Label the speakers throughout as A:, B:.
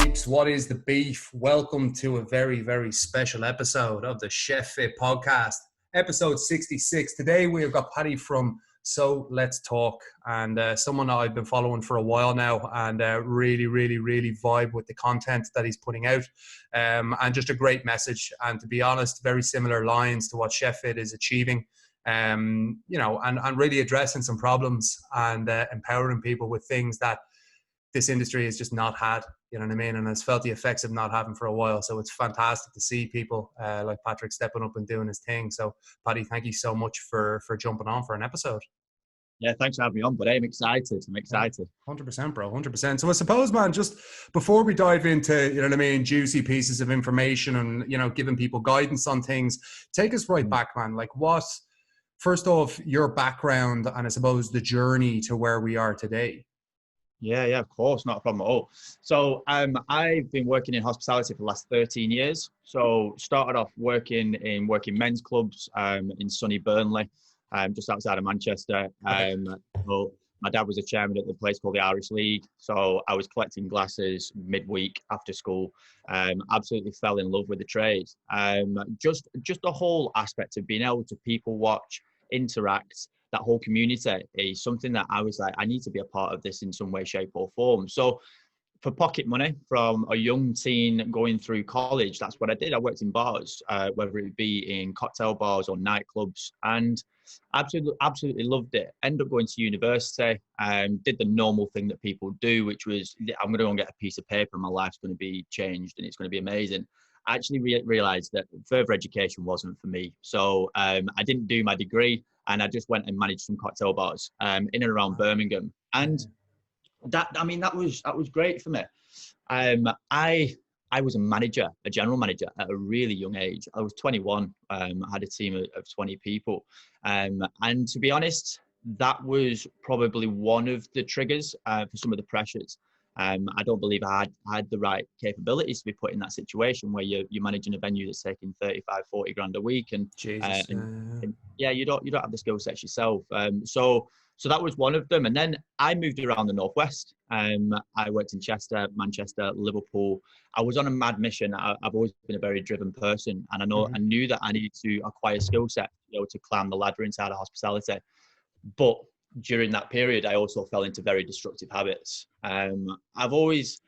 A: peeps? What is the beef? Welcome to a very, very special episode of the Chef Fit podcast, episode 66. Today we have got Paddy from So Let's Talk, and someone that I've been following for a while now, and really vibe with the content that he's putting out, and just a great message. And to be honest, very similar lines to what Chef Fit is achieving. And really addressing some problems and empowering people with things that this industry has just not had, you know what I mean? And has felt the effects of not having for a while. So it's fantastic to see people like Patrick stepping up and doing his thing. So Paddy, thank you so much for jumping on for an episode.
B: Yeah, thanks for having me on, but I'm excited.
A: 100%, bro, 100%. So I suppose, man, just before we dive into, you know what I mean, juicy pieces of information and, you know, giving people guidance on things, take us right back, man. Like first off, your background and I suppose the journey to where we are today.
B: Yeah, of course, not a problem at all. So I've been working in hospitality for the last 13 years. So started off working men's clubs in sunny Burnley, just outside of Manchester. So my dad was a chairman at the place called the Irish League. So I was collecting glasses midweek after school. Absolutely fell in love with the trade. Just the whole aspect of being able to people watch, interact, that whole community is something that I was like, I need to be a part of this in some way, shape or form. So for pocket money from a young teen going through college, that's what I did. I worked in bars, whether it be in cocktail bars or nightclubs, and absolutely loved it. Ended up going to university, did the normal thing that people do, which was I'm going to go and get a piece of paper and my life's going to be changed and it's going to be amazing. I actually realised that further education wasn't for me. So I didn't do my degree and I just went and managed some cocktail bars in and around Birmingham. And that was great for me. I was a general manager at a really young age. I was 21. I had a team of 20 people. And to be honest, that was probably one of the triggers for some of the pressures. I don't believe I had the right capabilities to be put in that situation where you're managing a venue that's taking 35, 40 grand a week, and you don't have the skill sets yourself. So that was one of them. And then I moved around the Northwest. I worked in Chester, Manchester, Liverpool. I was on a mad mission. I've always been a very driven person, and I knew that I needed to acquire skill set, to climb the ladder inside of hospitality. But during that period, I also fell into very destructive habits. I've always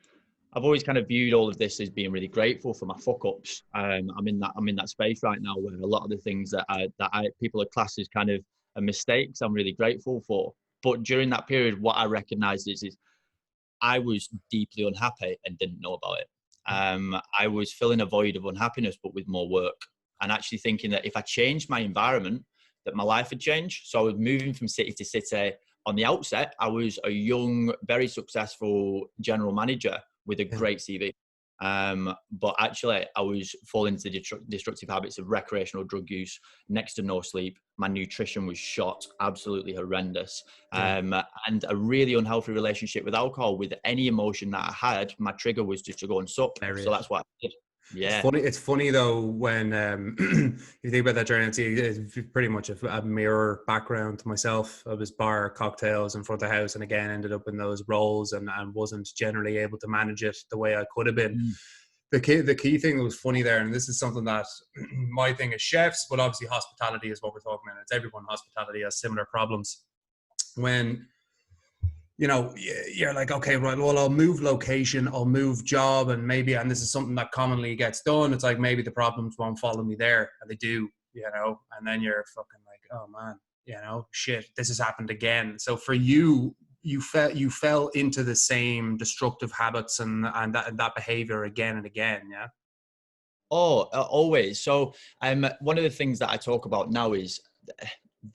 B: kind of viewed all of this as being really grateful for my fuck ups. I'm in that space right now where a lot of the things that people are classed as kind of mistakes, I'm really grateful for. But during that period, what I recognized is I was deeply unhappy and didn't know about it. I was filling a void of unhappiness, but with more work, and actually thinking that if I changed my environment, that my life had changed. So I was moving from city to city. On the outset, I was a young, very successful general manager with a great CV. But actually, I was falling into destructive habits of recreational drug use, next to no sleep. My nutrition was shot, absolutely horrendous. And a really unhealthy relationship with alcohol. With any emotion that I had, my trigger was just to go and sup. So that's what I did. Yeah.
A: It's funny though when you think about that journey. It's pretty much a mirror background to myself. I was bar cocktails in front of the house, and again ended up in those roles and wasn't generally able to manage it the way I could have been. The key thing that was funny there, and this is something that my thing is chefs, but obviously hospitality is what we're talking about. It's everyone. Hospitality has similar problems. When you're like, okay, right, well, I'll move location, I'll move job, and this is something that commonly gets done. It's like, maybe the problems won't follow me there, and they do, and then you're fucking like, oh man, shit, this has happened again. So for you fell into the same destructive habits and that behavior again and again, yeah?
B: Oh, always. So one of the things that I talk about now is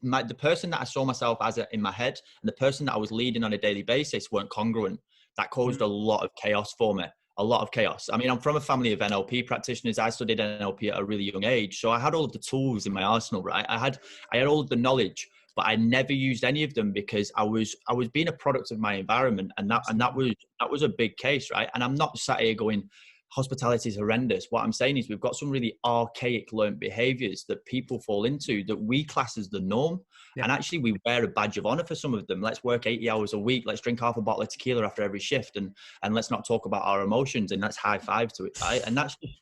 B: the person that I saw myself as in my head and the person that I was leading on a daily basis weren't congruent. That caused a lot of chaos for me. A lot of chaos. I mean, I'm from a family of NLP practitioners. I studied NLP at a really young age. So I had all of the tools in my arsenal, right? I had all of the knowledge, but I never used any of them because I was being a product of my environment. And that was a big case, right? And I'm not sat here going, hospitality is horrendous. What I'm saying is we've got some really archaic learned behaviors that people fall into that we class as the norm.
A: Yeah.
B: And actually we wear a badge of honor for some of them. Let's work 80 hours a week. Let's drink half a bottle of tequila after every shift. And let's not talk about our emotions, and let's high five to it. Right. And that's just,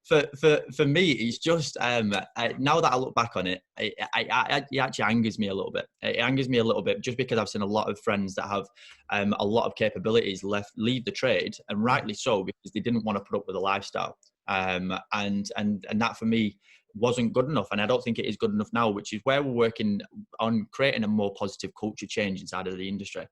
B: for me, it's just now that I look back on it, it actually angers me a little bit. It angers me a little bit just because I've seen a lot of friends that have a lot of capabilities leave the trade, and rightly so, because they didn't want to put up with a lifestyle. And that for me wasn't good enough, and I don't think it is good enough now, which is where we're working on creating a more positive culture change inside of the industry,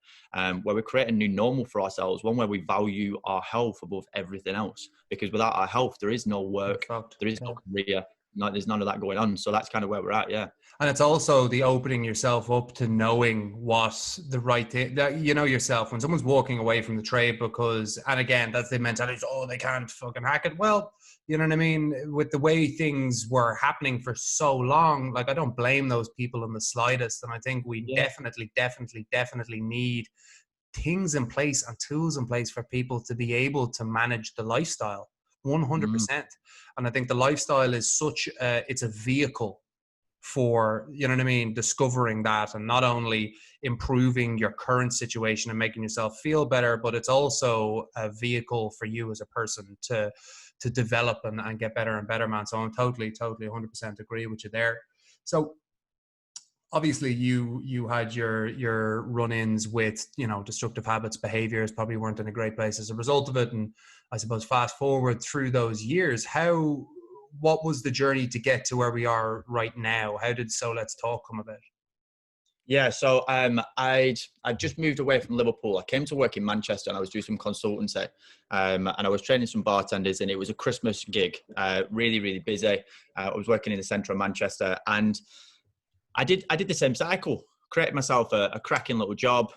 B: where we create a new normal for ourselves, one where we value our health above everything else, because without our health there is no work, there is no career, there's none of that going on. So that's kind of where we're at.
A: And it's also the opening yourself up to knowing what the right thing, that you know yourself when someone's walking away from the trade because, and again, that's the mentality, oh, they can't fucking hack it. Well, you know what I mean? With the way things were happening for so long, like I don't blame those people in the slightest. And I think we definitely need things in place and tools in place for people to be able to manage the lifestyle 100%. And I think the lifestyle is such it's a vehicle for, you know what I mean, discovering that, and not only improving your current situation and making yourself feel better, but it's also a vehicle for you as a person to develop and get better and better, man. So I'm totally 100% agree with you there. So obviously you had your run-ins with, you know, destructive habits, behaviors, probably weren't in a great place as a result of it. And I suppose fast forward through those years, what was the journey to get to where we are right now? How did So Let's Talk come about?
B: Yeah, so I'd just moved away from Liverpool. I came to work in Manchester and I was doing some consultancy, and I was training some bartenders, and it was a Christmas gig, really, really busy. I was working in the centre of Manchester, and I did the same cycle, created myself a cracking little job,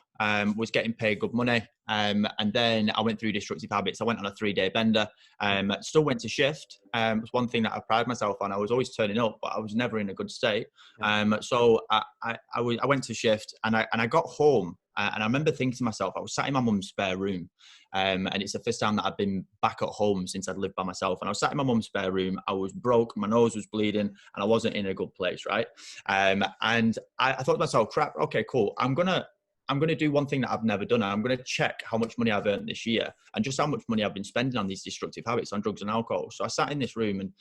B: was getting paid good money, and then I went through destructive habits. I went on a 3-day bender, still went to shift. It was one thing that I pride myself on. I was always turning up, but I was never in a good state. So I went to shift, and I got home, and I remember thinking to myself, I was sat in my mum's spare room, and it's the first time that I've been back at home since I'd lived by myself. And I was sat in my mum's spare room. I was broke, my nose was bleeding, and I wasn't in a good place, right? And I thought to myself, crap, okay, cool. I'm gonna do one thing that I've never done. I'm gonna check how much money I've earned this year and just how much money I've been spending on these destructive habits, on drugs and alcohol. So I sat in this room, and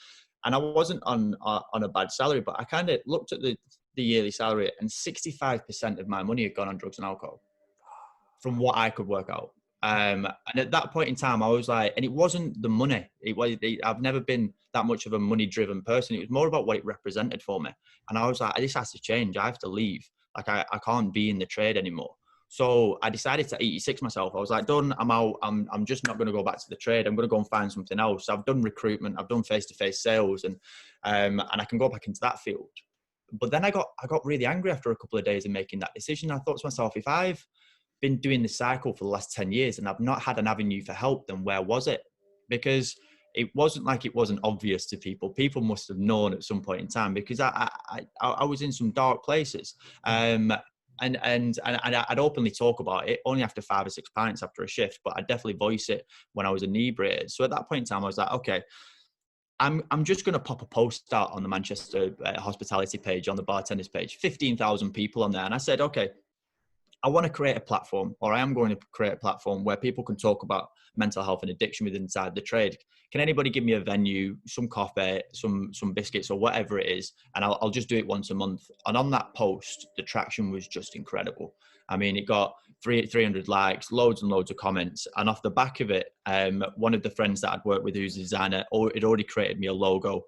B: I wasn't on a bad salary, but I kind of looked at the yearly salary, and 65% of my money had gone on drugs and alcohol, from what I could work out. And at that point in time, I was like, and it wasn't the money. I've never been that much of a money-driven person. It was more about what it represented for me. And I was like, this has to change. I have to leave. Like, I can't be in the trade anymore. So I decided to 86 myself. I was like, done, I'm out. I'm just not going to go back to the trade. I'm going to go and find something else. I've done recruitment. I've done face-to-face sales, and I can go back into that field. But then I got really angry after a couple of days of making that decision. I thought to myself, if I've been doing this cycle for the last 10 years and I've not had an avenue for help, then where was it? Because it wasn't like it wasn't obvious to people. People must have known at some point in time, because I was in some dark places. And I'd openly talk about it only after 5 or 6 pints after a shift, but I'd definitely voice it when I was inebriated. So at that point in time, I was like, okay, I'm just going to pop a post out on the Manchester hospitality page, on the bartenders page, 15,000 people on there. And I said, okay, I want to create a platform, or I am going to create a platform where people can talk about mental health and addiction within inside the trade. Can anybody give me a venue, some coffee, some biscuits, or whatever it is, and I'll just do it once a month. And on that post, the traction was just incredible. I mean, it got 300 likes, loads and loads of comments. And off the back of it, one of the friends that I'd worked with, who's a designer, had already created me a logo.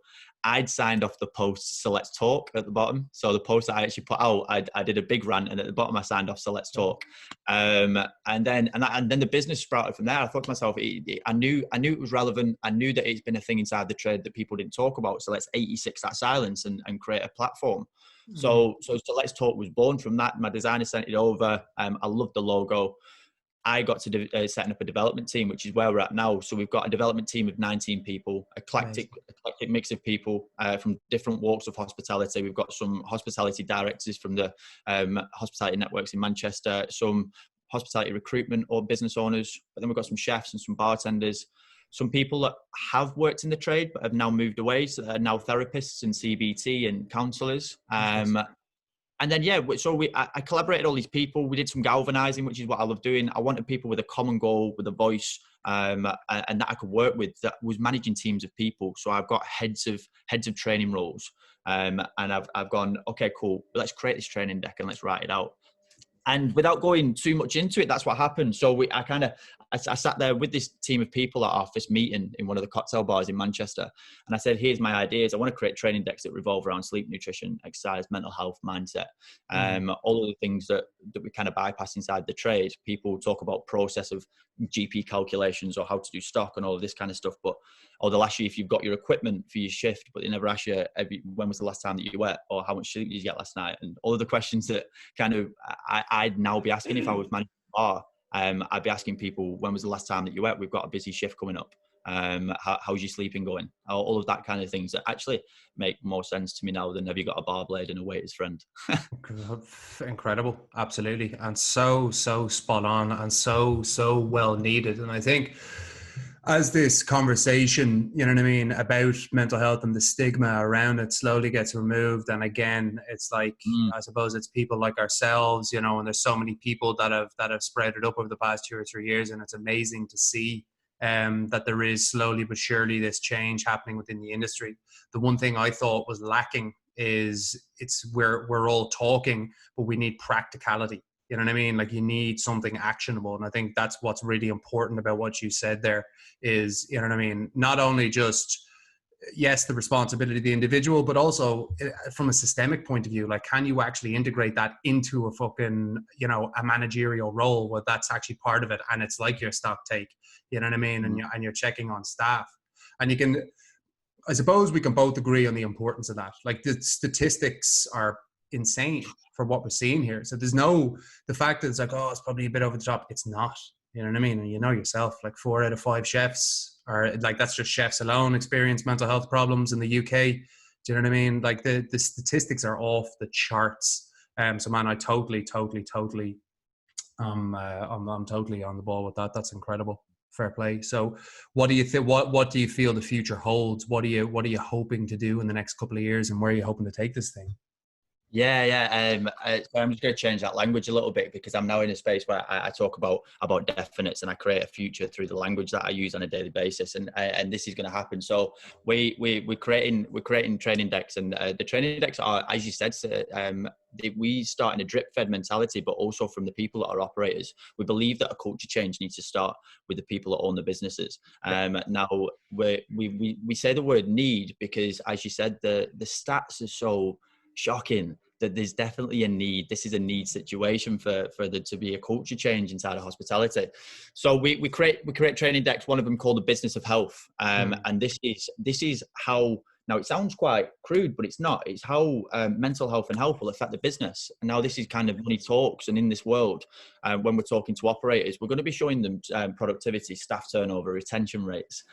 B: I'd signed off the post, so let's talk, at the bottom. So the post that I actually put out, I did a big rant, and at the bottom I signed off, so let's talk. And then the business sprouted from there. I thought to myself, I knew it was relevant. I knew that it's been a thing inside the trade that people didn't talk about. So let's 86 that silence and create a platform. Mm-hmm. So Let's Talk was born from that. My designer sent it over. I loved the logo. I got to setting up a development team, which is where we're at now. So we've got a development team of 19 people, eclectic mix of people from different walks of hospitality. We've got some hospitality directors from the hospitality networks in Manchester, some hospitality recruitment or business owners, but then we've got some chefs and some bartenders. some people that have worked in the trade but have now moved away, so they're now therapists and CBT and counsellors. And then, I collaborated all these people. We did some galvanizing, which is what I love doing. I wanted people with a common goal, with a voice, and that I could work with, that was managing teams of people. So I've got heads of training roles. And I've gone, okay, cool. Let's create this training deck and let's write it out. And without going too much into it, that's what happened. So I sat there with this team of people at our first meeting in one of the cocktail bars in Manchester. And I said, here's my ideas. I want to create training decks that revolve around sleep, nutrition, exercise, mental health, mindset. All of the things that we kind of bypass inside the trade. People talk about process of GP calculations or how to do stock and all of this kind of stuff. Or they'll ask you if you've got your equipment for your shift, but they never ask you when was the last time that you wet, or how much sleep did you get last night, and all of the questions that kind of I'd now be asking if I was managing a bar. I'd be asking people, when was the last time that you wet? We've got a busy shift coming up. How's your sleeping going? All of that kind of things that actually make more sense to me now than have you got a bar blade and a waiter's friend.
A: Incredible. Absolutely. And so spot on and so well needed. And I think as this conversation, you know what I mean, about mental health and the stigma around it slowly gets removed. And again, it's like, I suppose it's people like ourselves, you know, and there's so many people that have spread it up over the past 2 or 3 years. And it's amazing to see that there is slowly but surely this change happening within the industry. The one thing I thought was lacking is we're all talking, but we need practicality. You know what I mean? Like, you need something actionable. And I think that's what's really important about what you said there is, you know what I mean? Not only just, yes, the responsibility of the individual, but also from a systemic point of view, like, can you actually integrate that into a fucking, you know, a managerial role where that's actually part of it? And it's like your stock take, you know what I mean? And you're checking on staff, and you can, I suppose we can both agree on the importance of that. Like, the statistics are insane for what we're seeing here. So there's the fact that it's like, oh, it's probably a bit over the top. It's not, you know what I mean? And you know yourself, like 4 out of 5 chefs are like, that's just chefs alone experience mental health problems in the UK. Do you know what I mean? Like, the statistics are off the charts. So man, I totally, I'm totally on the ball with that. That's incredible. Fair play. So what do you think, what do you feel the future holds? What are you hoping to do in the next couple of years, and where are you hoping to take this thing?
B: I'm just going to change that language a little bit, because I'm now in a space where I talk about definites, and I create a future through the language that I use on a daily basis, and this is going to happen. So we're creating training decks, and the training decks are, as you said, we start in a drip fed mentality, but also from the people that are operators. We believe that a culture change needs to start with the people that own the businesses. Now we say the word need because, as you said, the stats are so shocking that there's definitely a need. This is a need situation for there to be a culture change inside of hospitality. So we create training decks, one of them called the Business of Health. And this is how, now it sounds quite crude, but it's not. It's how mental health and health will affect the business. And now this is kind of money talks. And in this world, when we're talking to operators, we're going to be showing them productivity, staff turnover, retention rates,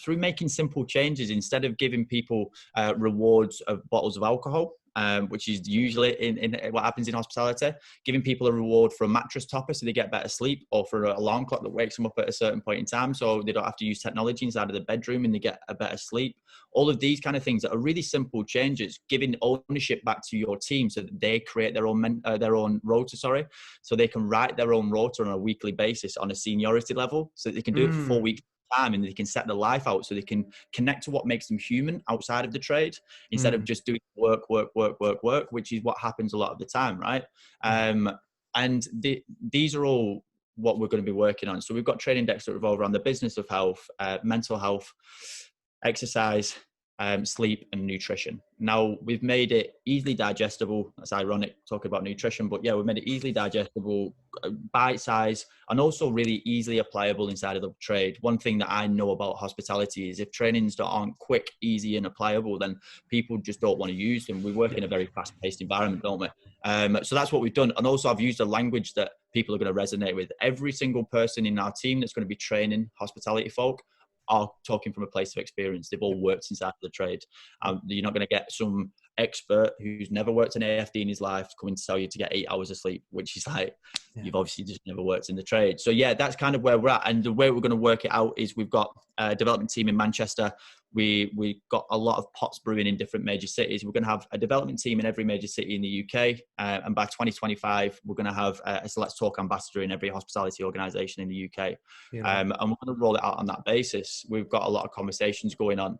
B: through making simple changes. Instead of giving people rewards of bottles of alcohol, which is usually in what happens in hospitality, giving people a reward for a mattress topper so they get better sleep, or for an alarm clock that wakes them up at a certain point in time so they don't have to use technology inside of the bedroom and they get a better sleep. All of these kind of things that are really simple changes, giving ownership back to your team so that they create their own rota, so they can write their own rota on a weekly basis on a seniority level, so that they can do it for 4 weeks time, and they can set their life out so they can connect to what makes them human outside of the trade, instead of just doing work, which is what happens a lot of the time, right? And these are all what we're going to be working on. So we've got training decks that revolve around the business of health, mental health, exercise, sleep, and nutrition. Now, we've made it easily digestible. That's ironic talking about nutrition, but yeah, we've made it easily digestible, bite size, and also really easily applicable inside of the trade. One thing that I know about hospitality is if trainings aren't quick, easy, and applicable, then people just don't want to use them. We work in a very fast-paced environment, don't we? So that's what we've done. And also, I've used a language that people are going to resonate with. Every single person in our team that's going to be training hospitality folk are talking from a place of experience. They've all worked inside the trade. You're not going to get some expert who's never worked an AFD in his life coming to tell you to get 8 hours of sleep, which is like, you've obviously just never worked in the trade. So yeah, that's kind of where we're at. And the way we're going to work it out is we've got a development team in Manchester. We got a lot of pots brewing in different major cities. We're going to have a development team in every major city in the UK. And by 2025, we're going to have a Let's Talk ambassador in every hospitality organisation in the UK. And we're going to roll it out on that basis. We've got a lot of conversations going on.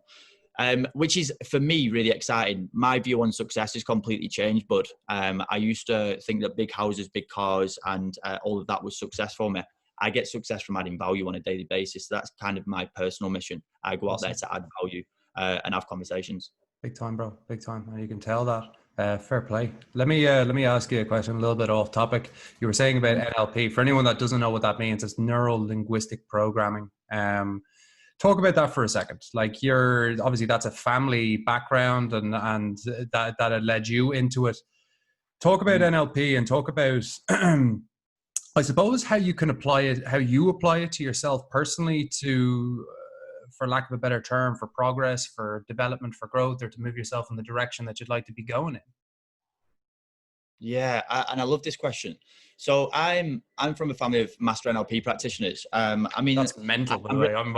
B: Which is, for me, really exciting. My view on success has completely changed, but I used to think that big houses, big cars, and all of that was success for me. I get success from adding value on a daily basis. So that's kind of my personal mission. I go out there to add value and have conversations.
A: Big time, bro. Big time. And you can tell that. Fair play. Let me ask you a question a little bit off topic. You were saying about NLP. For anyone that doesn't know what that means, it's neuro linguistic programming. Talk about that for a second. Like, you're obviously, that's a family background and that had led you into it. Talk about NLP and talk about I suppose how you can apply it, how you apply it to yourself personally to for lack of a better term, for progress, for development, for growth, or to move yourself in the direction that you'd like to be going in.
B: Yeah, and I love this question. So I'm from a family of master NLP practitioners. I mean,
A: that's mental. By the way, I'm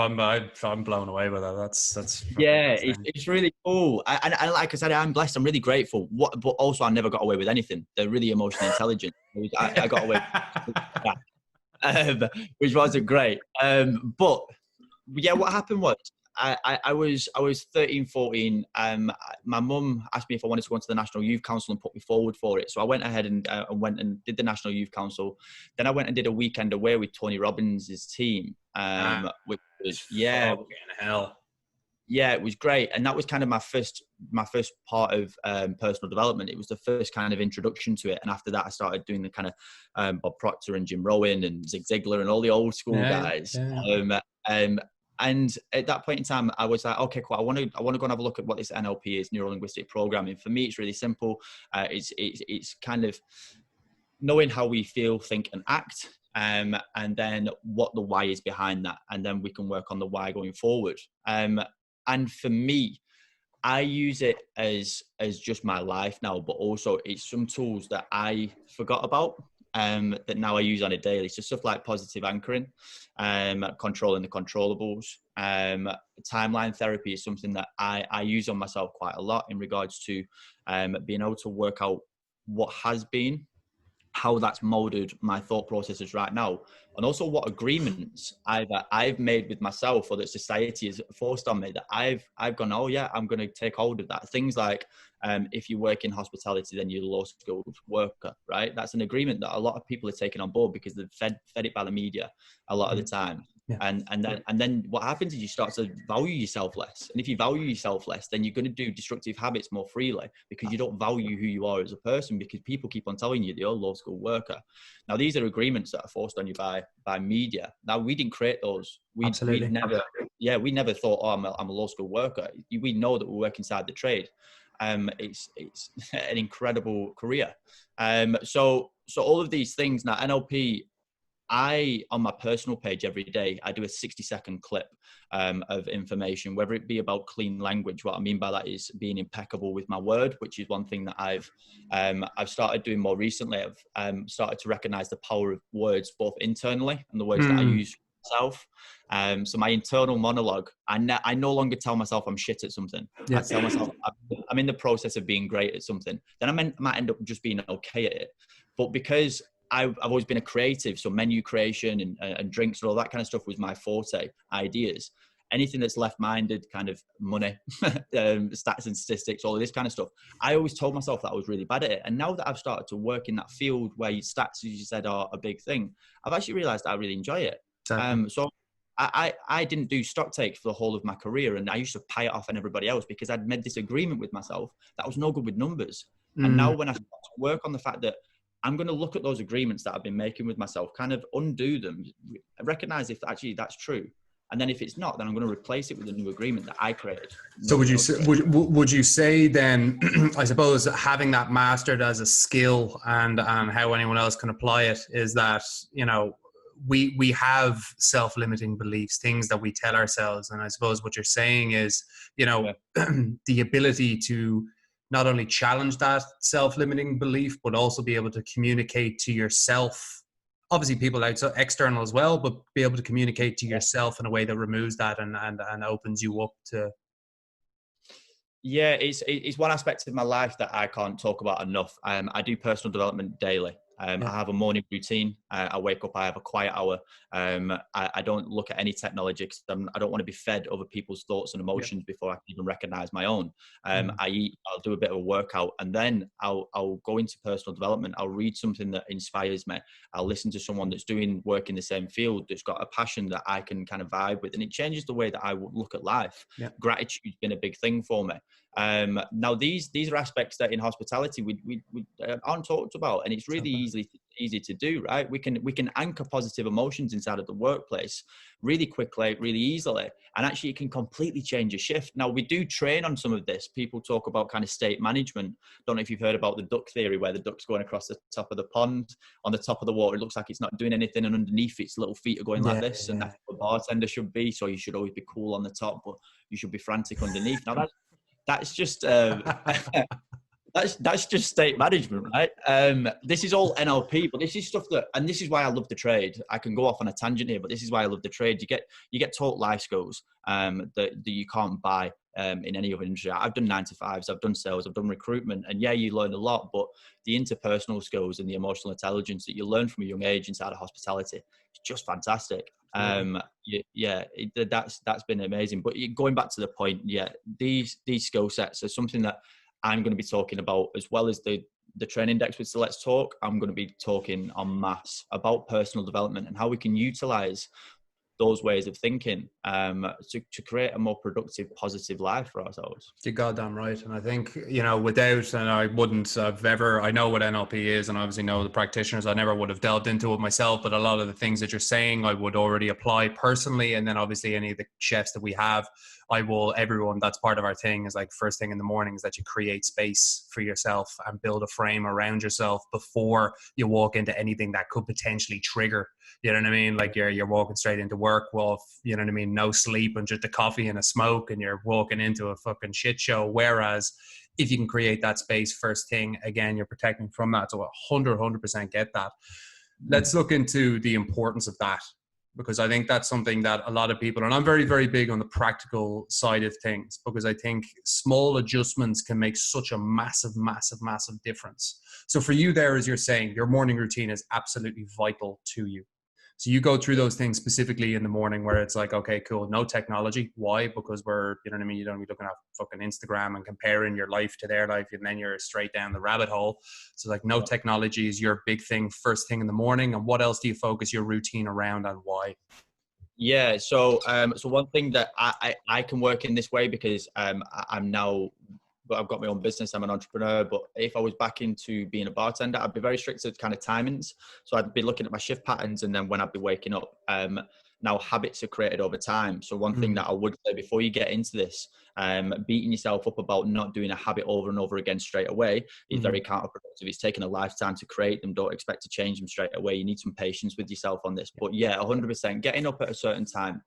A: blown away with that. That's
B: yeah, it's really cool. And like I said, I'm blessed. I'm really grateful. But also, I never got away with anything. They're really emotionally intelligent. I got away with that, which wasn't great. But yeah, what happened was, I was 13, 14. My mum asked me if I wanted to go into the National Youth Council and put me forward for it. So I went ahead and went and did the National Youth Council. Then I went and did a weekend away with Tony Robbins' team, which was
A: hell.
B: Yeah, it was great. And that was kind of my first part of personal development. It was the first kind of introduction to it. And after that, I started doing the kind of Bob Proctor and Jim Rohn and Zig Ziglar and all the old school guys. Yeah. And at that point in time, I was like, okay, cool. I want to go and have a look at what this NLP is, neuro-linguistic programming. For me, it's really simple. It's kind of knowing how we feel, think, and act, and then what the why is behind that, and then we can work on the why going forward. And for me, I use it as just my life now, but also it's some tools that I forgot about. That now I use on a daily. So stuff like positive anchoring, controlling the controllables. Timeline therapy is something that I use on myself quite a lot in regards to being able to work out what has been, how that's molded my thought processes right now, and also what agreements either I've made with myself or that society has forced on me that I've gone, oh yeah, I'm going to take hold of that. Things like if you work in hospitality, then you're a low-skilled worker, right? That's an agreement that a lot of people are taking on board because they've fed it by the media a lot of the time. Yeah. And then what happens is you start to value yourself less. And if you value yourself less, then you're going to do destructive habits more freely because you don't value who you are as a person, because people keep on telling you that you're a low-skilled worker. Now, these are agreements that are forced on you by media. Now, we didn't create those. We never thought, oh, I'm a low-skilled worker. We know that we work inside the trade. It's an incredible career. So all of these things now, NLP, on my personal page every day, I do a 60-second clip of information, whether it be about clean language. What I mean by that is being impeccable with my word, which is one thing that I've started doing more recently. I've started to recognize the power of words, both internally and the words that I use for myself. So my internal monologue, I no longer tell myself I'm shit at something. I tell myself I'm in the process of being great at something. Then I might end up just being okay at it. But because I've always been a creative, so menu creation and drinks and all that kind of stuff was my forte, ideas. Anything that's left-minded, kind of money, stats and statistics, all of this kind of stuff, I always told myself that I was really bad at it. And now that I've started to work in that field where stats, as you said, are a big thing, I've actually realized I really enjoy it. So I didn't do stock takes for the whole of my career, and I used to pay it off on everybody else because I'd made this agreement with myself that I was no good with numbers. And now when I start to work on the fact that I'm going to look at those agreements that I've been making with myself, kind of undo them, recognize if actually that's true. And then if it's not, then I'm going to replace it with a new agreement that I created.
A: So would you say then, I suppose having that mastered as a skill and how anyone else can apply it is that, we have self-limiting beliefs, things that we tell ourselves. And I suppose what you're saying is, the ability to not only challenge that self-limiting belief, but also be able to communicate to yourself, obviously people outside external as well, but be able to communicate to yourself in a way that removes that and opens you up to.
B: Yeah, it's one aspect of my life that I can't talk about enough. I do personal development daily. I have a morning routine. I wake up, I have a quiet hour. I don't look at any technology because I don't want to be fed other people's thoughts and emotions before I can even recognize my own. I eat, I'll do a bit of a workout, and then I'll go into personal development. I'll read something that inspires me. I'll listen to someone that's doing work in the same field, that's got a passion that I can kind of vibe with, and it changes the way that I look at life. Gratitude's been a big thing for me. Now these are aspects that in hospitality we aren't talked about, and it's really easy to do, right? We can anchor positive emotions inside of the workplace really quickly, really easily, and actually it can completely change a shift. Now we do train on some of this. People talk about kind of state management. Don't know if you've heard about the duck theory, where the duck's going across the top of the pond. On the top of the water it looks like it's not doing anything, and underneath its little feet are going like this, and that's what a bartender should be. So you should always be cool on the top, but you should be frantic underneath. Now that's just that's just state management, right? This is all NLP, but this is stuff that, and this is why I love the trade. I can go off on a tangent here, but this is why I love the trade. You get taught life skills that you can't buy in any other industry. I've done 9 to 5s, I've done sales, I've done recruitment, and you learn a lot, but the interpersonal skills and the emotional intelligence that you learn from a young age inside of hospitality is just fantastic. That's been amazing. But going back to the point, these skill sets are something that I'm going to be talking about, as well as the training decks with Let's Talk. I'm going to be talking en masse about personal development and how we can utilize those ways of thinking to create a more productive, positive life for ourselves.
A: You're goddamn right. And I think, without, and I wouldn't have ever, I know what NLP is and obviously know the practitioners, I never would have delved into it myself, but a lot of the things that you're saying, I would already apply personally. And then obviously any of the chefs that we have, everyone, that's part of our thing, is like first thing in the morning is that you create space for yourself and build a frame around yourself before you walk into anything that could potentially trigger. You know what I mean? Like you're walking straight into work, well, you know what I mean? No sleep and just a coffee and a smoke, and you're walking into a fucking shit show. Whereas if you can create that space first thing, again, you're protecting from that. So 100% get that. Let's look into the importance of that, because I think that's something that a lot of people, and I'm very, very big on the practical side of things, because I think small adjustments can make such a massive, massive, massive difference. So for you there, as you're saying, your morning routine is absolutely vital to you. So you go through those things specifically in the morning where it's like, okay, cool, no technology. Why? Because you know what I mean? You don't be looking at fucking Instagram and comparing your life to their life, and then you're straight down the rabbit hole. So like no technology is your big thing first thing in the morning. And what else do you focus your routine around, and why?
B: Yeah, so one thing that I can work in this way, because I'm now, but I've got my own business, I'm an entrepreneur. But if I was back into being a bartender, I'd be very strict to kind of timings. So I'd be looking at my shift patterns, and then when I'd be waking up. Now habits are created over time. So one thing that I would say before you get into this, beating yourself up about not doing a habit over and over again straight away is very counterproductive. It's taken a lifetime to create them. Don't expect to change them straight away. You need some patience with yourself on this. But 100% getting up at a certain time,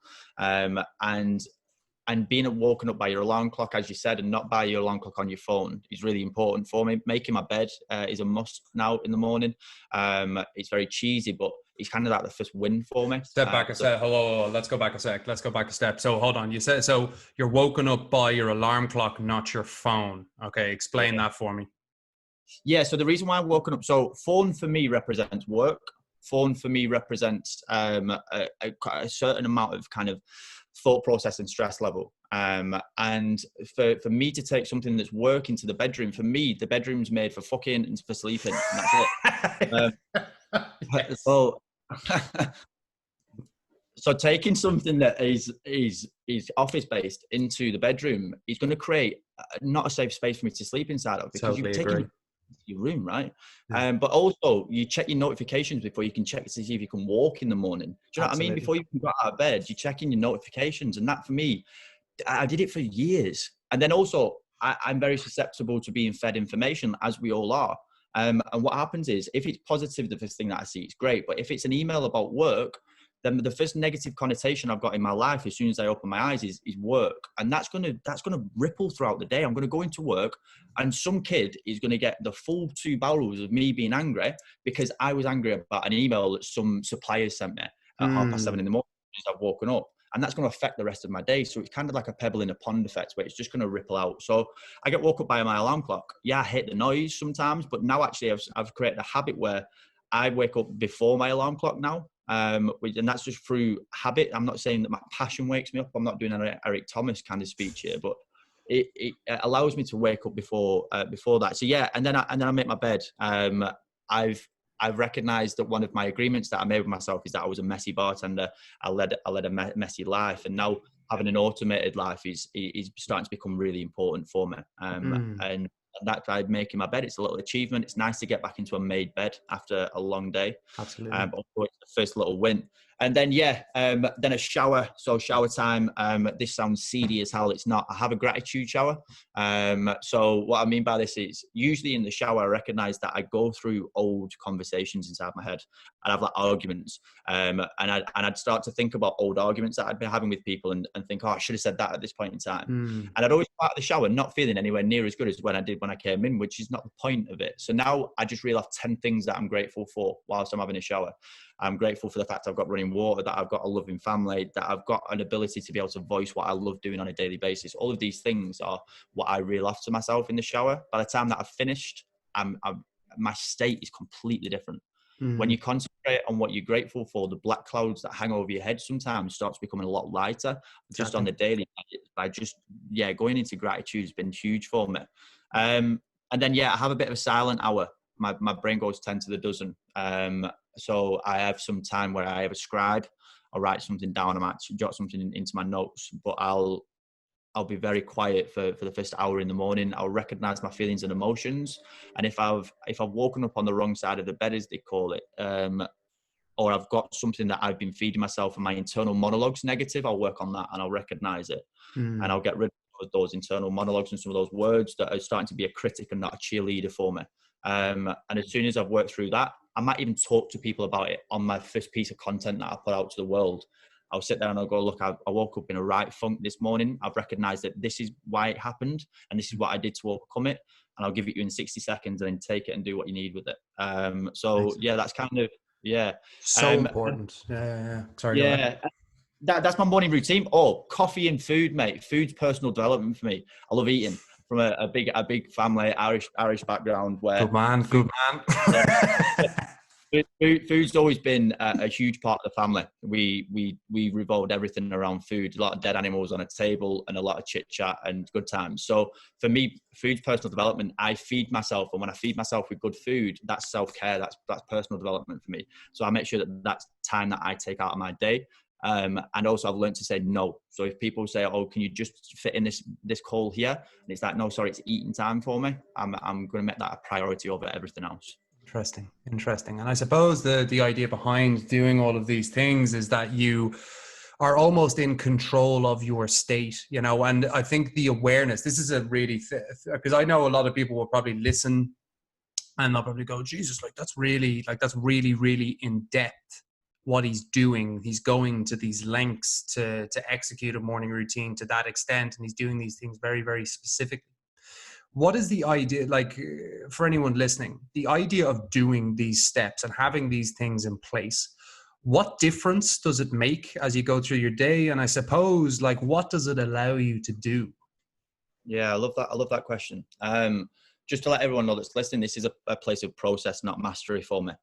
B: and being woken up by your alarm clock, as you said, and not by your alarm clock on your phone is really important for me. Making my bed is a must now in the morning. It's very cheesy, but it's kind of like the first win for me.
A: Step back a sec. Hello. Let's go back a sec. Let's go back a step. So hold on. You said, so you're woken up by your alarm clock, not your phone. Okay. Explain that for me.
B: Yeah. So the reason why I'm woken up, so phone for me represents work. Phone for me represents a certain amount of kind of thought process and stress level. And for me to take something that's work into the bedroom, for me, the bedroom's made for fucking and for sleeping. And that's it. So taking something that is office based into the bedroom is going to create not a safe space for me to sleep inside of, because you've taken your room, right? But also you check your notifications before you can check to see if you can walk in the morning. Do you know what I mean? Before you can go out of bed, you're checking your notifications. And that, for me, I did it for years. And then also I'm very susceptible to being fed information, as we all are. And what happens is, if it's positive, the first thing that I see, it's great. But if it's an email about work, then the first negative connotation I've got in my life as soon as I open my eyes is work. And that's gonna ripple throughout the day. I'm gonna go into work and some kid is gonna get the full 2 barrels of me being angry because I was angry about an email that some suppliers sent me at 7:30 in the morning as I've woken up. And that's going to affect the rest of my day. So it's kind of like a pebble in a pond effect where it's just going to ripple out. So I get woke up by my alarm clock. Yeah, I hate the noise sometimes, but now actually I've created a habit where I wake up before my alarm clock now. And that's just through habit. I'm not saying that my passion wakes me up. I'm not doing an Eric Thomas kind of speech here, but it allows me to wake up before that. So yeah, and then I make my bed. I've recognized that one of my agreements that I made with myself is that I was a messy bartender. I led a messy life, and now having an automated life is starting to become really important for me. And that by making my bed, it's a little achievement. It's nice to get back into a made bed after a long day.
A: Absolutely.
B: It's the first little win. And then, then a shower. So shower time. This sounds seedy as hell. It's not. I have a gratitude shower. So what I mean by this is usually in the shower, I recognize that I go through old conversations inside my head. I'd have like arguments. And I'd start to think about old arguments that I'd been having with people and think, oh, I should have said that at this point in time. And I'd always come out of the shower not feeling anywhere near as good as when I did when I came in, which is not the point of it. So now I just reel off 10 things that I'm grateful for whilst I'm having a shower. I'm grateful for the fact I've got running water, that I've got a loving family, that I've got an ability to be able to voice what I love doing on a daily basis. All of these things are what I reel off to myself in the shower. By the time that I've finished, my state is completely different. When you concentrate on what you're grateful for, the black clouds that hang over your head sometimes starts becoming a lot lighter just on the daily. By just, going into gratitude has been huge for me. And then, I have a bit of a silent hour. My brain goes 10 to the dozen. So I have some time where I have a scribe. I'll write something down. I might jot something into my notes, but I'll be very quiet for the first hour in the morning. I'll recognize my feelings and emotions. And if I've woken up on the wrong side of the bed, as they call it, or I've got something that I've been feeding myself and my internal monologue's negative, I'll work on that and I'll recognize it. And I'll get rid of those internal monologues and some of those words that are starting to be a critic and not a cheerleader for me. And as soon as I've worked through that, I might even talk to people about it on my first piece of content that I put out to the world. I'll sit there and I'll go, look, I woke up in a right funk this morning. I've recognized that this is why it happened and this is what I did to overcome it. And I'll give it you in 60 seconds and then take it and do what you need with it. That's kind of,
A: so important. Sorry.
B: That's my morning routine. Oh, coffee and food, mate. Food's personal development for me. I love eating. From a big family, Irish background. Where
A: good man.
B: Food's always been a huge part of the family. We revolved everything around food. A lot of dead animals on a table and a lot of chit chat and good times. So for me, food's personal development. I feed myself, and when I feed myself with good food, that's self-care. That's personal development for me. So I make sure that that's time that I take out of my day. And also I've learned to say no. So if people say, oh, can you just fit in this call here? And it's like, no, sorry, it's eating time for me. I'm going to make that a priority over everything else.
A: Interesting. And I suppose the idea behind doing all of these things is that you are almost in control of your state, and I think the awareness, this is a really, because I know a lot of people will probably listen and they'll probably go, Jesus, that's really, really in depth. What he's doing, he's going to these lengths to execute a morning routine to that extent, and he's doing these things very, very specifically. What is the idea, for anyone listening, the idea of doing these steps and having these things in place? What difference does it make as you go through your day? And I suppose, what does it allow you to do?
B: Yeah, I love that question. Just to let everyone know that's listening, this is a place of process, not mastery for me.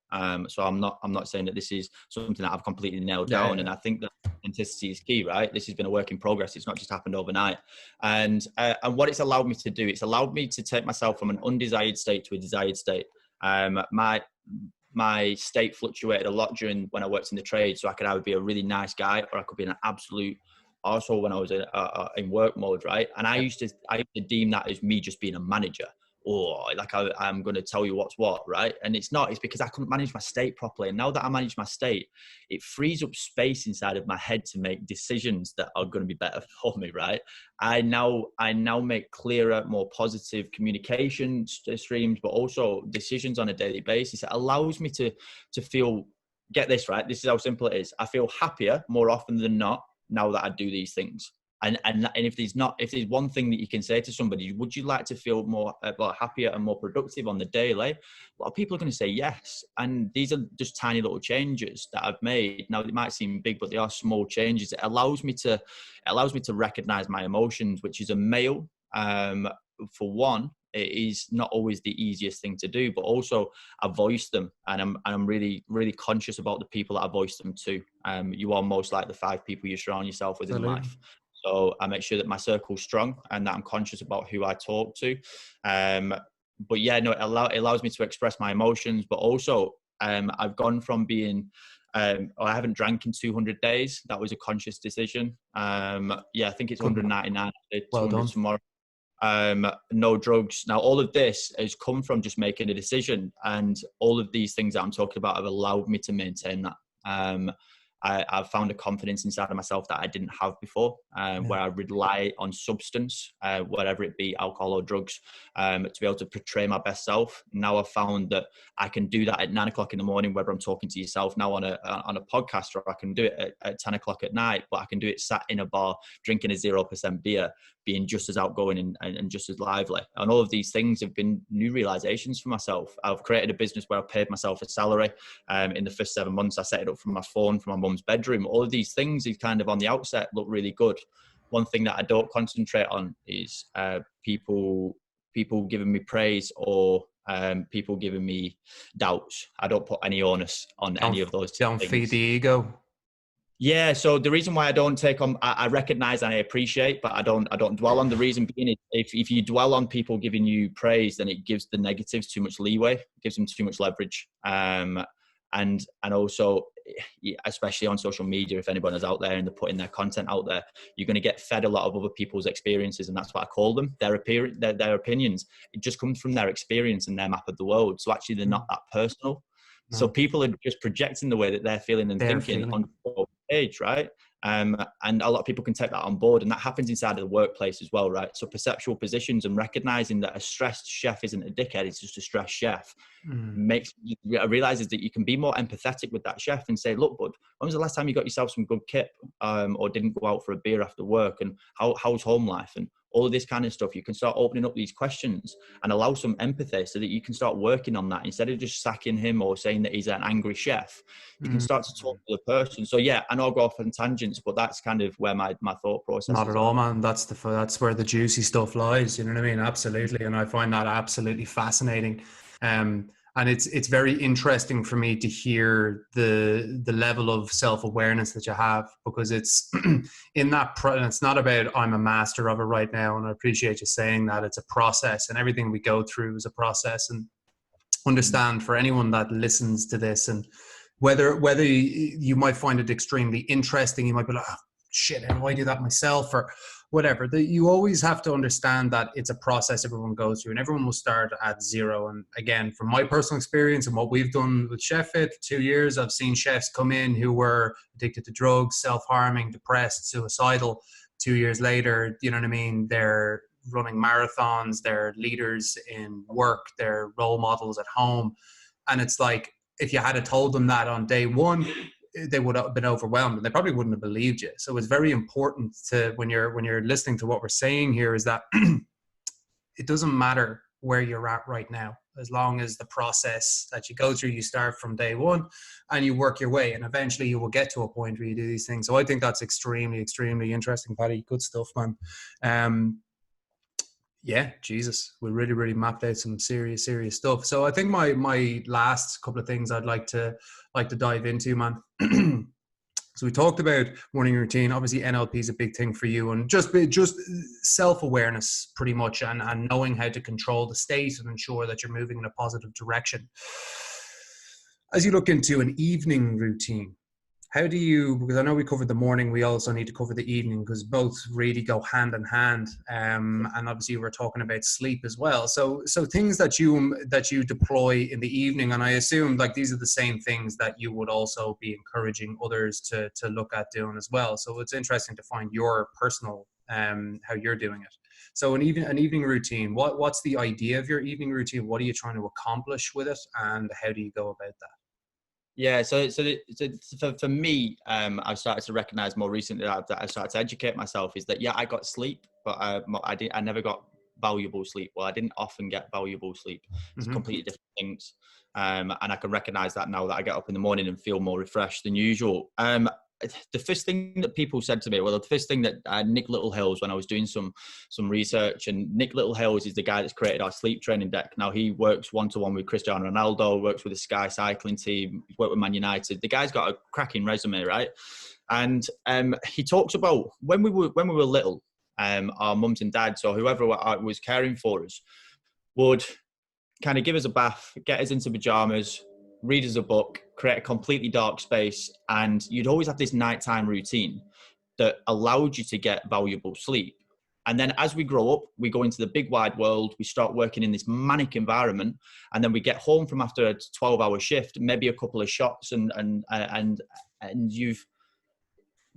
B: So I'm not saying that this is something that I've completely nailed down. And I think that authenticity is key, right? This has been a work in progress. It's not just happened overnight. And what it's allowed me to do, it's allowed me to take myself from an undesired state to a desired state. My state fluctuated a lot during when I worked in the trade. So I could either be a really nice guy or I could be an absolute arsehole when I was in work mode, right? And I used to deem that as me just being a manager. Or I'm going to tell you what's what, right? And it's not. It's because I couldn't manage my state properly. And now that I manage my state, it frees up space inside of my head to make decisions that are going to be better for me, right? I now make clearer, more positive communication streams, but also decisions on a daily basis. It allows me to feel get this right. This is how simple it is. I feel happier more often than not now that I do these things. And if there's one thing that you can say to somebody, would you like to feel more happier and more productive on the daily? A lot of people are going to say yes. And these are just tiny little changes that I've made. Now, they might seem big, but they are small changes. It allows me to recognize my emotions, which is a male. For one, it is not always the easiest thing to do, but also I voice them, and I'm really, really conscious about the people that I voice them to. You are most like the 5 people you surround yourself with in life. So I make sure that my circle's strong and that I'm conscious about who I talk to. But yeah, no, it allows me to express my emotions, but also I've gone from being, I haven't drank in 200 days. That was a conscious decision. Yeah, I think it's 199.
A: Well done.
B: Tomorrow. No drugs. Now, all of this has come from just making a decision, and all of these things that I'm talking about have allowed me to maintain that. I've found a confidence inside of myself that I didn't have before, where I rely on substance, whatever it be, alcohol or drugs, to be able to portray my best self. Now I've found that I can do that at 9 o'clock in the morning, whether I'm talking to yourself now on a podcast, or I can do it at 10 o'clock at night, but I can do it sat in a bar, drinking a 0% beer, being just as outgoing and just as lively. And all of these things have been new realizations for myself. I've created a business where I paid myself a salary. In the first 7 months, I set it up from my phone, from my mum's bedroom. All of these things is kind of on the outset look really good. One thing that I don't concentrate on is people giving me praise or people giving me doubts. I don't put any onus on any of those
A: Don't
B: things.
A: feed the ego.
B: Yeah, so the reason why I don't take on, I recognize and I appreciate, but I don't dwell on. The reason being is if you dwell on people giving you praise, then it gives the negatives too much leeway, it gives them too much leverage. And also, especially on social media, if anyone is out there and they're putting their content out there, you're going to get fed a lot of other people's experiences, and that's what I call them. Their opinions. It just comes from their experience and their map of the world. So actually, they're not that personal. No. So people are just projecting the way that they're feeling and thinking on the page, right? And a lot of people can take that on board, and that happens inside of the workplace as well, right? So perceptual positions and recognizing that a stressed chef isn't a dickhead, it's just a stressed chef, realizes that you can be more empathetic with that chef and say, look, bud, when was the last time you got yourself some good kip, or didn't go out for a beer after work, and how's home life, and all of this kind of stuff. You can start opening up these questions and allow some empathy so that you can start working on that instead of just sacking him or saying that he's an angry chef. You can start to talk to the person. So yeah, I know I go off on tangents, but that's kind of where my thought process
A: Not at all, man. That's where the juicy stuff lies. You know what I mean? Absolutely. And I find that absolutely fascinating. And it's very interesting for me to hear the level of self-awareness that you have, because it's in that it's not about I'm a master of it right now, and I appreciate you saying that. It's a process, and everything we go through is a process. And understand, for anyone that listens to this, and whether you might find it extremely interesting, you might be like, oh, shit, how do I do that myself, or whatever, that you always have to understand that it's a process everyone goes through, and everyone will start at zero. And again, from my personal experience and what we've done with Chef It for 2 years, I've seen chefs come in who were addicted to drugs, self-harming, depressed, suicidal. 2 years later, you know what I mean, they're running marathons, they're leaders in work, they're role models at home. And it's like, if you had told them that on day one, they would have been overwhelmed, and they probably wouldn't have believed you. So it's very important to, when you're listening to what we're saying here, is that it doesn't matter where you're at right now, as long as the process that you go through, you start from day one and you work your way, and eventually you will get to a point where you do these things. So I think that's extremely, extremely interesting, Paddy. Good stuff, man. Yeah, Jesus, we really, really mapped out some serious, serious stuff. So I think my last couple of things I'd like to dive into, man. So we talked about morning routine. Obviously, NLP is a big thing for you, and just self-awareness, pretty much, and knowing how to control the state and ensure that you're moving in a positive direction. As you look into an evening routine, how do you, because I know we covered the morning, we also need to cover the evening, because both really go hand in hand. And obviously we're talking about sleep as well. So things that you deploy in the evening, and I assume like these are the same things that you would also be encouraging others to look at doing as well. So it's interesting to find your personal, how you're doing it. So an evening routine, what's the idea of your evening routine? What are you trying to accomplish with it? And how do you go about that?
B: Yeah, for me, I've started to recognize more recently that I started to educate myself is that, yeah, I got sleep, but I never got valuable sleep. Well, I didn't often get valuable sleep. It's
A: Mm-hmm.
B: completely different things. And I can recognize that now that I get up in the morning and feel more refreshed than usual. The first thing that people said to me, well, the first thing that Nick Littlehills, when I was doing some research, and Nick Littlehills is the guy that's created our sleep training deck. Now he works one-to-one with Cristiano Ronaldo, works with the Sky cycling team, worked with Man United. The guy's got a cracking resume, right? And he talks about when we were little, our mums and dads or whoever was caring for us would kind of give us a bath, get us into pajamas, read us a book, create a completely dark space, and you'd always have this nighttime routine that allowed you to get valuable sleep. And then as we grow up, we go into the big wide world, we start working in this manic environment, and then we get home from after a 12-hour shift, maybe a couple of shots, and you've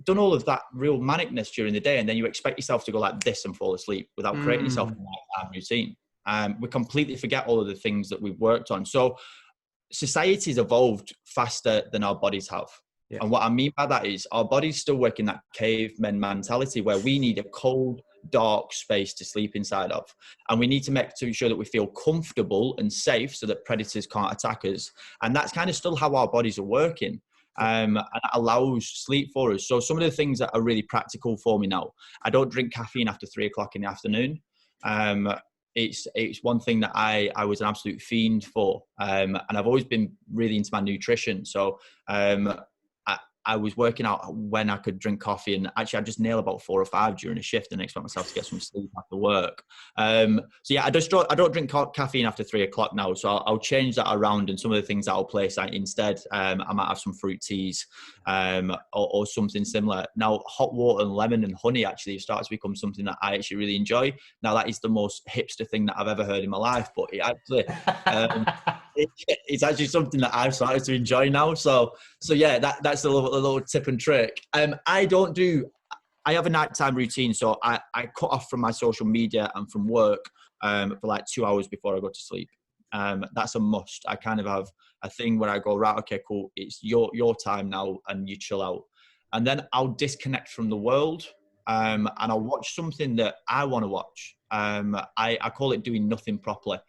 B: done all of that real manicness during the day, and then you expect yourself to go like this and fall asleep without creating yourself a nighttime routine. We completely forget all of the things that we've worked on. So society's evolved faster than our bodies have. Yeah. And what I mean by that is our bodies still work in that caveman mentality where we need a cold, dark space to sleep inside of. And we need to make sure that we feel comfortable and safe so that predators can't attack us. And that's kind of still how our bodies are working. And it allows sleep for us. So some of the things that are really practical for me now, I don't drink caffeine after 3 o'clock in the afternoon. It's one thing that I was an absolute fiend for, and I've always been really into my nutrition. So I was working out when I could drink coffee, and actually I just nail about 4 or 5 during a shift and expect myself to get some sleep after work. So yeah, I don't drink caffeine after 3 o'clock now. So I'll change that around, and some of the things that I'll place instead, I might have some fruit teas or something similar. Now, hot water and lemon and honey actually starts to become something that I actually really enjoy. Now, that is the most hipster thing that I've ever heard in my life, but it actually it's actually something that I've started to enjoy now. So yeah, that's a little tip and trick. I have a nighttime routine, so I cut off from my social media and from work for like 2 hours before I go to sleep. That's a must. I kind of have a thing where I go, right, okay, cool, it's your time now, and you chill out. And then I'll disconnect from the world, and I'll watch something that I want to watch. I call it doing nothing properly.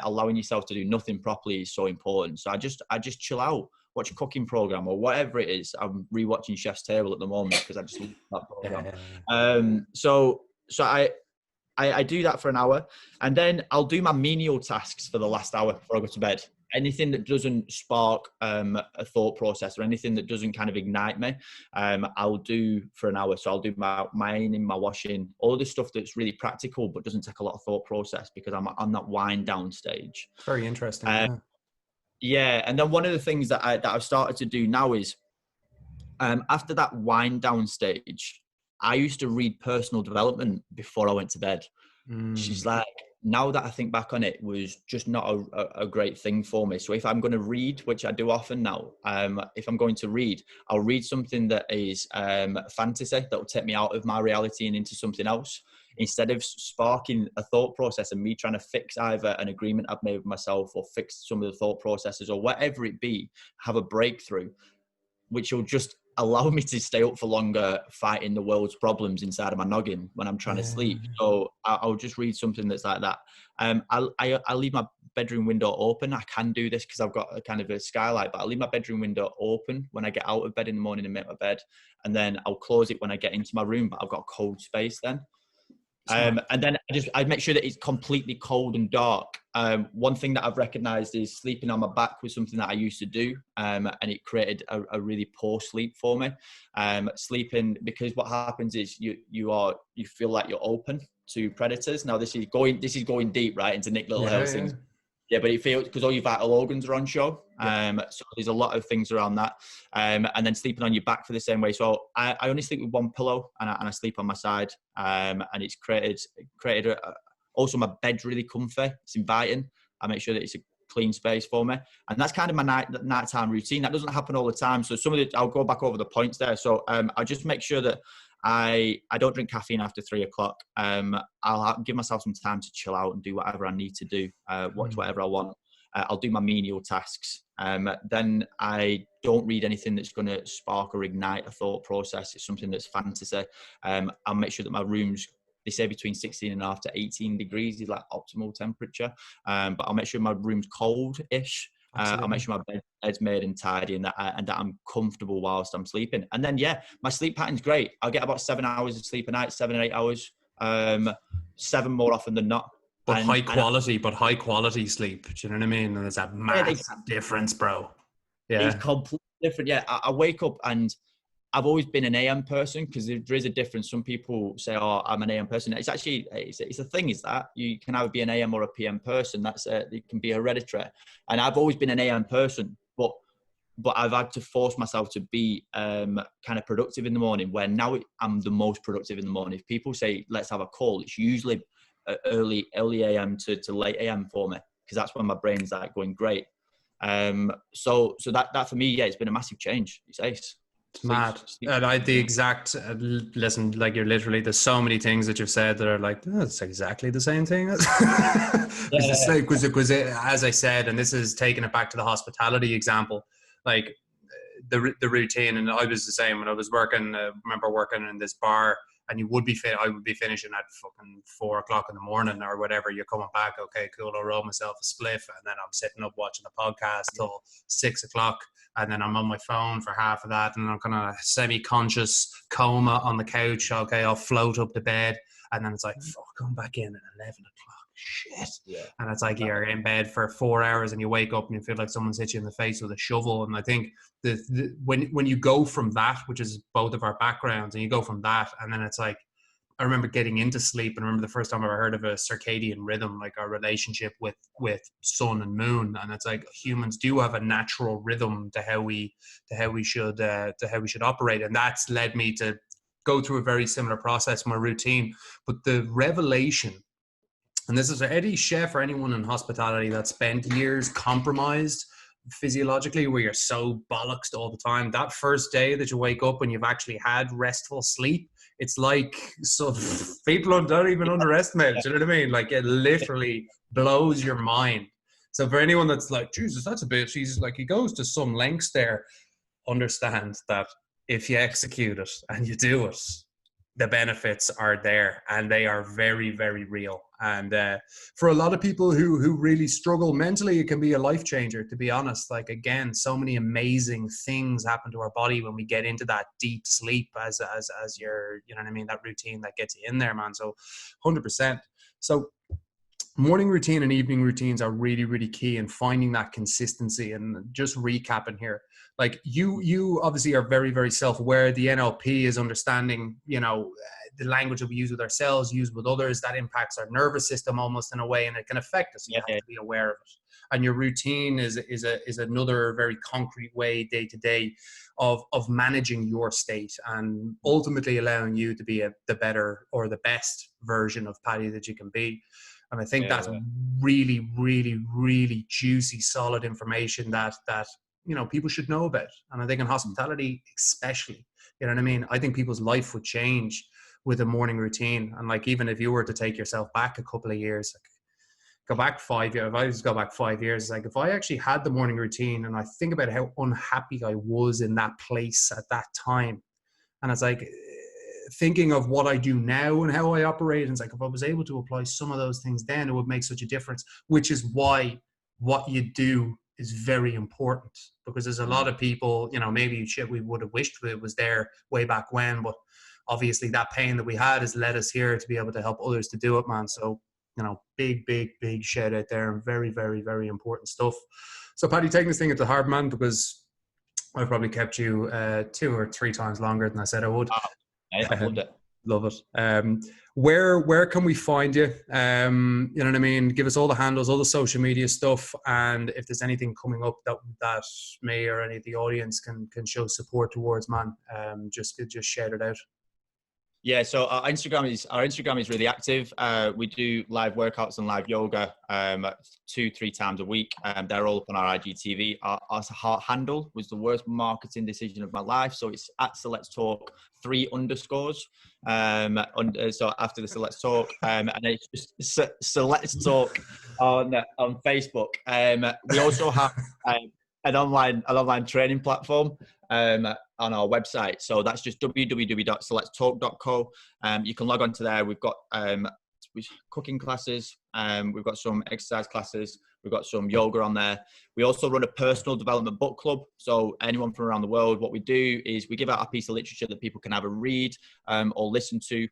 B: Allowing yourself to do nothing properly is so important. So I just chill out, watch a cooking program or whatever it is. I'm rewatching Chef's Table at the moment because I just love that program. So I do that for an hour, and then I'll do my menial tasks for the last hour before I go to bed. Anything that doesn't spark a thought process or anything that doesn't kind of ignite me, I'll do for an hour. So I'll do my ironing, my washing, all of the stuff that's really practical but doesn't take a lot of thought process because I'm on that wind down stage.
A: It's very interesting.
B: Yeah, and then one of the things that I've started to do now is after that wind down stage, I used to read personal development before I went to bed. She's like, now that I think back on it, was just not a great thing for me. So if I'm going to read, which I do often now, if I'm going to read, I'll read something that is fantasy that will take me out of my reality and into something else, instead of sparking a thought process and me trying to fix either an agreement I've made with myself or fix some of the thought processes or whatever it be, have a breakthrough, which will just allow me to stay up for longer fighting the world's problems inside of my noggin when I'm trying to sleep. So I'll just read something that's like that. I leave my bedroom window open. I can do this because I've got a kind of a skylight, but I leave my bedroom window open when I get out of bed in the morning and make my bed. And then I'll close it when I get into my room, but I've got a cold space then. And then I make sure that it's completely cold and dark. One thing that I've recognized is sleeping on my back was something that I used to do, and it created a really poor sleep for me. Sleeping, because what happens is you feel like you're open to predators. Now this is going deep, right, into Nick Littlehill's things. Yeah, but it feels, because all your vital organs are on show. So there's a lot of things around that. And then sleeping on your back for the same way. So I only sleep with one pillow and I sleep on my side. And it's created also my bed's really comfy. It's inviting. I make sure that it's a clean space for me. And that's kind of my nighttime routine. That doesn't happen all the time. So I'll go back over the points there. So I just make sure that I don't drink caffeine after 3 o'clock. I'll give myself some time to chill out and do whatever I need to do, watch whatever I want. I'll do my menial tasks. Then I don't read anything that's going to spark or ignite a thought process. It's something that's fantasy. I'll make sure that my room's, they say between 16.5 to 18 degrees is like optimal temperature. But I'll make sure my room's cold-ish. I'll make sure my bed's made and tidy, and that I'm comfortable whilst I'm sleeping. And then, my sleep pattern's great. I'll get about 7 hours of sleep a night, 7 or 8 hours, 7 more often than not.
A: But high quality sleep. Do you know what I mean? And there's that massive difference, bro. Yeah.
B: It's completely different. Yeah. I wake up, and I've always been an AM person, because there is a difference. Some people say, "Oh, I'm an AM person." It's actually, it's a thing, is that you can either be an AM or a PM person. It can be hereditary. And I've always been an AM person, but I've had to force myself to be kind of productive in the morning, where now I'm the most productive in the morning. If people say, let's have a call, it's usually early AM to late AM for me, because that's when my brain's like going great. So that for me, it's been a massive change. It's ace.
A: It's mad. And the exact listen, like, you're literally, there's so many things that you've said that are like, it's exactly the same thing. Because as I said, and this is taking it back to the hospitality example, like the routine, and I was the same when I was working. I remember working in this bar, and I would be finishing at fucking 4 o'clock in the morning or whatever. You're coming back, okay, cool, I'll roll myself a spliff, and then I'm sitting up watching a podcast till 6 o'clock, and then I'm on my phone for half of that, and I'm kind of semi-conscious coma on the couch. Okay, I'll float up to bed, and then it's like, fuck, I'm back in at 11 o'clock. Shit. Yeah. And it's like you're in bed for 4 hours, and you wake up and you feel like someone's hit you in the face with a shovel. And I think when you go from that, which is both of our backgrounds, and you go from that, and then it's like, I remember getting into sleep, and I remember the first time I ever heard of a circadian rhythm, like our relationship with sun and moon. And it's like, humans do have a natural rhythm to how we should operate, and that's led me to go through a very similar process, my routine. But the revelation, and this is any chef or anyone in hospitality that spent years compromised physiologically, where you're so bollocksed all the time, that first day that you wake up and you've actually had restful sleep, it's like, so people don't even underestimate it. Do you know what I mean? Like, it literally blows your mind. So for anyone that's like, Jesus, that's a bit, he's like, he goes to some lengths there, understand that if you execute it and you do it, the benefits are there, and they are very, very real. And for a lot of people who really struggle mentally, it can be a life changer, to be honest. Like, again, so many amazing things happen to our body when we get into that deep sleep, as your, you know what I mean, that routine that gets you in there, man. So 100%. So morning routine and evening routines are really, really key in finding that consistency. And just recapping here, like, you obviously are very, very self-aware. The NLP is understanding, you know, the language that we use with ourselves, use with others, that impacts our nervous system almost in a way, and it can affect us. You have to be aware of it. And your routine is another very concrete way, day to day, of managing your state, and ultimately allowing you to be the better or the best version of Paddy that you can be. And I think that's really, really, really juicy, solid information that you know, people should know about. And I think in hospitality especially, you know what I mean, I think people's life would change with a morning routine. And like, even if you were to take yourself back a couple of years, like, go back 5 years, if I just go back 5 years, it's like, if I actually had the morning routine, and I think about how unhappy I was in that place at that time, and it's like, thinking of what I do now and how I operate, and it's like, if I was able to apply some of those things then, it would make such a difference. Which is why what you do is very important, because there's a lot of people, you know, maybe shit we would have wished it was there way back when, but obviously that pain that we had has led us here to be able to help others to do it, man. So, you know, big shout out there, and very, very, very important stuff. So Paddy, taking this thing at the heart, man, because I've probably kept you 2 or 3 times longer than I said I would.
B: I loved it.
A: Love it. Where can we find you? You know what I mean? Give us all the handles, all the social media stuff, and if there's anything coming up that may or any of the audience can show support towards, man, just shout it out.
B: Yeah, so our Instagram is really active. We do live workouts and live yoga 2-3 times a week. They're all up on our IGTV. Our handle was the worst marketing decision of my life. So it's at So Let's Talk 3 underscores. So after the So Let's Talk, and it's just So Let's Talk on Facebook. We also have an online training platform on our website. So that's just www.solet'stalk.co. You can log on to there. We've got cooking classes. We've got some exercise classes. We've got some yoga on there. We also run a personal development book club. So anyone from around the world, what we do is we give out a piece of literature that people can have a read or listen to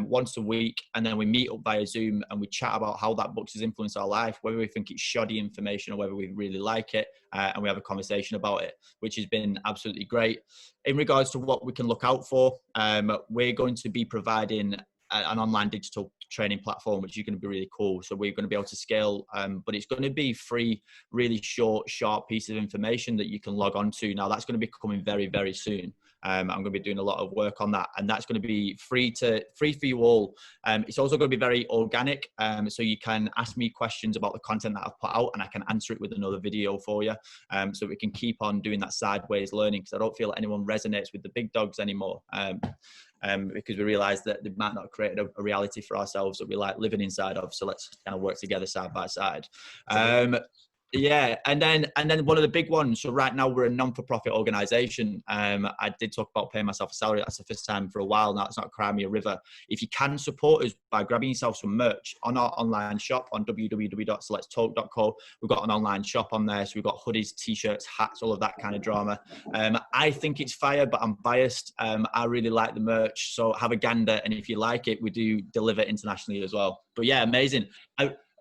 B: once a week. And then we meet up via Zoom and we chat about how that book has influenced our life, whether we think it's shoddy information or whether we really like it. And we have a conversation about it, which has been absolutely great. In regards to what we can look out for, we're going to be providing an online digital training platform, which is going to be really cool. So we're going to be able to scale, but it's going to be free, really short, sharp piece of information that you can log on to. Now that's going to be coming very, very soon. I'm going to be doing a lot of work on that, and that's going to be free for you all. It's also going to be very organic, so you can ask me questions about the content that I've put out, and I can answer it with another video for you. So we can keep on doing that sideways learning, because I don't feel like anyone resonates with the big dogs anymore. Because we realize that they might not have created a reality for ourselves that we like living inside of. So let's kind of work together side by side. Yeah, and then one of the big ones. So right now we're a non-for-profit organisation. I did talk about paying myself a salary. That's the first time for a while now. It's not crying me a river. If you can support us by grabbing yourself some merch on our online shop on www.solet'stalk.co, we've got an online shop on there. So we've got hoodies, t-shirts, hats, all of that kind of drama. I think it's fire, but I'm biased. I really like the merch, so have a gander. And if you like it, we do deliver internationally as well. But yeah, amazing.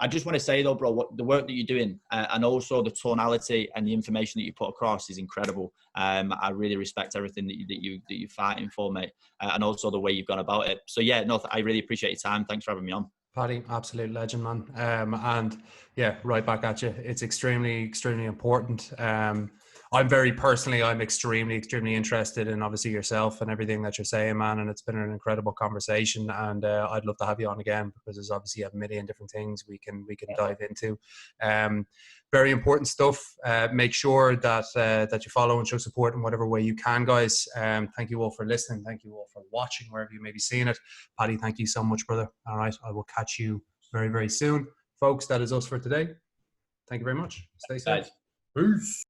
B: I just want to say though, bro, what the work that you're doing and also the tonality and the information that you put across is incredible. I really respect everything that you're fighting for, mate, and also the way you've gone about it. So yeah, no, I really appreciate your time. Thanks for having me on.
A: Paddy, absolute legend, man. And yeah, right back at you. It's extremely, extremely important. I'm extremely, extremely interested in obviously yourself and everything that you're saying, man. And it's been an incredible conversation. And I'd love to have you on again, because there's obviously a million different things we can dive into. Very important stuff. Make sure that that you follow and show support in whatever way you can, guys. Thank you all for listening. Thank you all for watching, wherever you may be seeing it. Paddy, thank you so much, brother. All right, I will catch you very, very soon. Folks, that is us for today. Thank you very much. Stay safe. Peace.